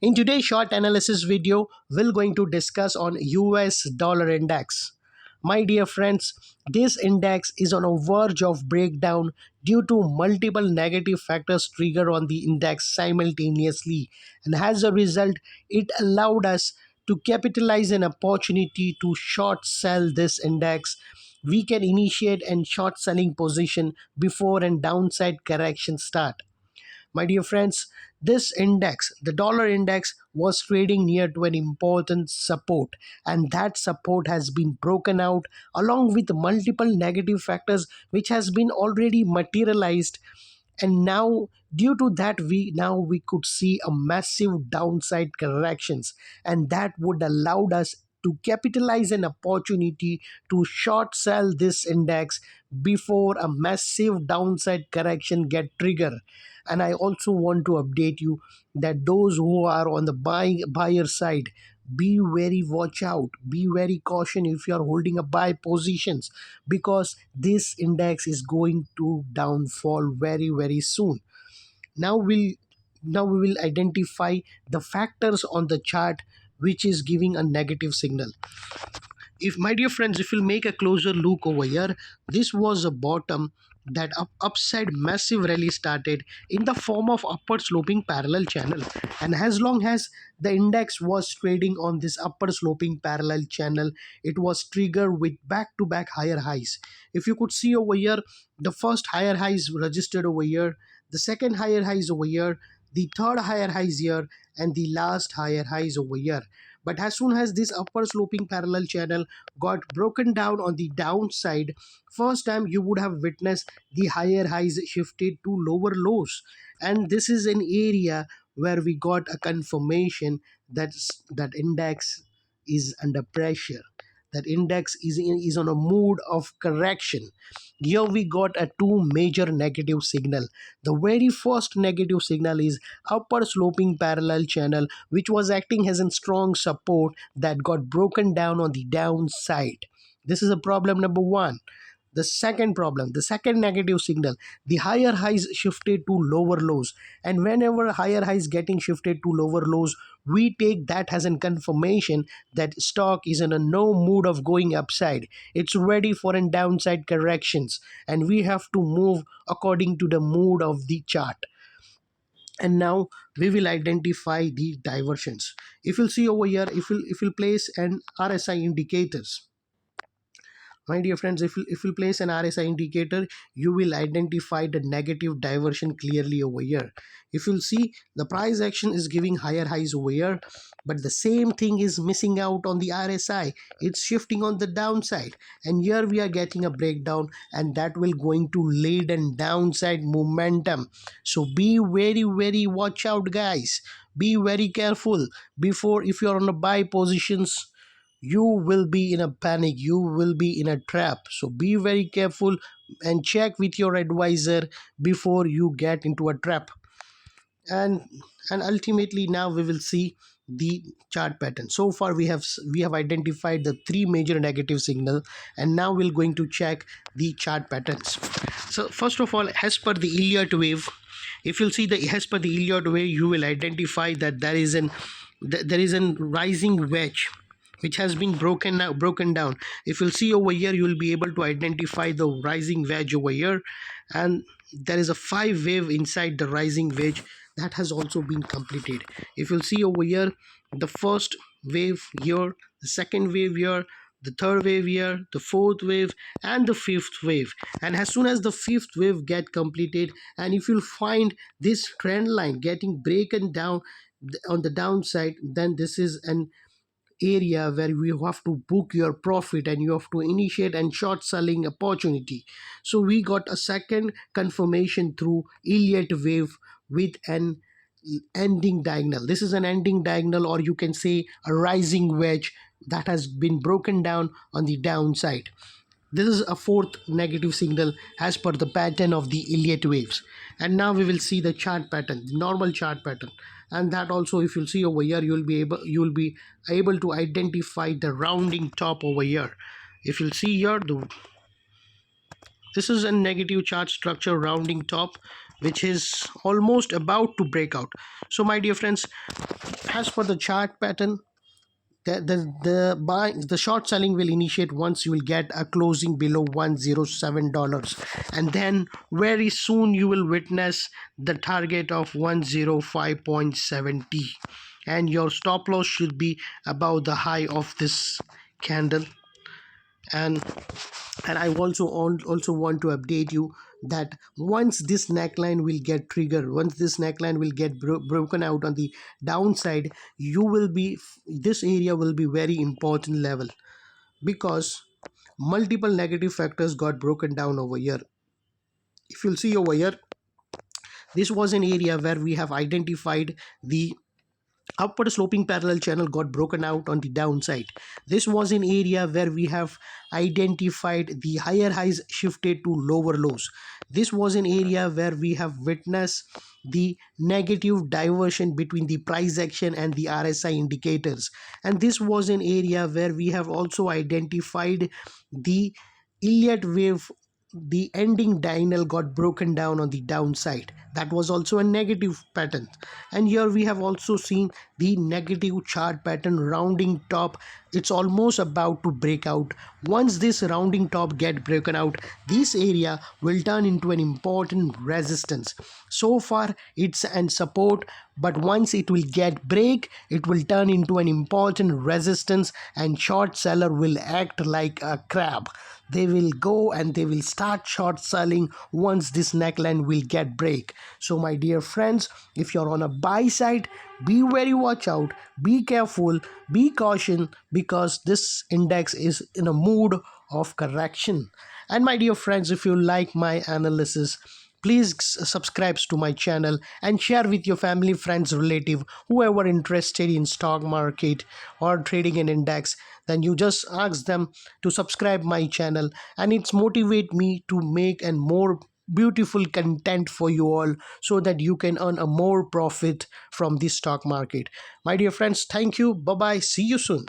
In today's short analysis video, we're going to discuss on US dollar index. My dear friends, this index is on a verge of breakdown due to multiple negative factors trigger on the index simultaneously, and as a result, it allowed us to capitalize an opportunity to short sell this index. We can initiate and short selling position before a downside correction start. My dear friends, this index, the dollar index, was trading near to an important support, and that support has been broken out along with multiple negative factors which has been already materialized. And now due to that, we could see a massive downside corrections, and that would allow us to capitalize an opportunity to short sell this index before a massive downside correction get trigger. And I also want to update you that those who are on the buyer side, be very watch out, be very caution if you are holding a buy positions, because this index is going to downfall very soon. Now we will identify the factors on the chart which is giving a negative signal. If, my dear friends, if you'll make a closer look over here, this was a bottom that upside massive rally started in the form of upward sloping parallel channel, and as long as the index was trading on this upper sloping parallel channel, it was triggered with back to back higher highs. If you could see over here, the first higher highs registered over here, the second higher highs over here, the third higher highs here, and the last higher highs over here. But as soon as this upper sloping parallel channel got broken down on the downside, first time you would have witnessed the higher highs shifted to lower lows. And this is an area where we got a confirmation that index is under pressure. That index is on a mood of correction. Here we got a two major negative signal. The very first negative signal is upper sloping parallel channel, which was acting as a strong support that got broken down on the downside. This is a problem number one. The second problem, the second negative signal, the higher highs shifted to lower lows, and whenever higher highs getting shifted to lower lows, we take that as a confirmation that stock is in a no mood of going upside. It's ready for a downside corrections, and we have to move according to the mood of the chart. And now we will identify the diversions. If you'll see over here, if you'll place an RSI indicators, my dear friends, if you place an RSI indicator, you will identify the negative diversion clearly over here. If you'll see, the price action is giving higher highs over here, but the same thing is missing out on the RSI. It's shifting on the downside, and here we are getting a breakdown, and that will going to lead and downside momentum. So be very watch out, guys. Be very careful before, if you're on a buy positions, you will be in a panic, you will be in a trap. So be very careful and check with your advisor before you get into a trap. And ultimately, now we will see the chart pattern. So far we have identified the three major negative signal, and now we're going to check the chart patterns. So first of all, as per the Elliott wave, if you'll see, the as per the Elliott wave, you will identify that there is an rising wedge which has been broken down. If you'll see over here, you will be able to identify the rising wedge over here, and there is a 5 wave inside the rising wedge that has also been completed. If you'll see over here, the first wave here, the second wave here, the third wave here, the fourth wave, and the fifth wave. And as soon as the fifth wave get completed, and if you'll find this trend line getting broken down on the downside, then this is an area where you have to book your profit, and you have to initiate and short selling opportunity. So we got a second confirmation through Elliott wave with an ending diagonal. This is an ending diagonal, or you can say a rising wedge that has been broken down on the downside. This is a fourth negative signal as per the pattern of the Elliott waves. And now we will see the chart pattern, the normal chart pattern. And that also, if you'll see over here, you'll be able to identify the rounding top over here. If you'll see here, this is a negative chart structure rounding top, which is almost about to break out. So my dear friends, As for the chart pattern, the short selling will initiate once you will get a closing below $107, and then very soon you will witness the target of 105.70, and your stop loss should be above the high of this candle. And and I also want to update you that once this neckline will get triggered, once this neckline will get broken out on the downside, you will be this area will be very important level, because multiple negative factors got broken down over here. If you'll see over here, this was an area where we have identified the upward sloping parallel channel got broken out on the downside. This was an area where we have identified the higher highs shifted to lower lows. This was an area where we have witnessed the negative diversion between the price action and the RSI indicators. And this was an area where we have also identified the Elliott wave. The ending diagonal got broken down on the downside. That was also a negative pattern. And here we have also seen the negative chart pattern rounding top. It's almost about to break out. Once this rounding top get broken out, this area will turn into an important resistance. So far it's an support, but once it will get break, it will turn into an important resistance, and short seller will act like a crab. They will go and they will start short selling once this neckline will get break. So my dear friends, if you're on a buy side, be very watch out, be careful, be caution, because this index is in a mood of correction. And my dear friends, if you like my analysis, please subscribe to my channel and share with your family, friends, relative, whoever interested in stock market or trading an index. Then you just ask them to subscribe my channel, and it's motivate me to make and more beautiful content for you all, so that you can earn a more profit from the stock market. My dear friends, thank you. Bye bye, see you soon.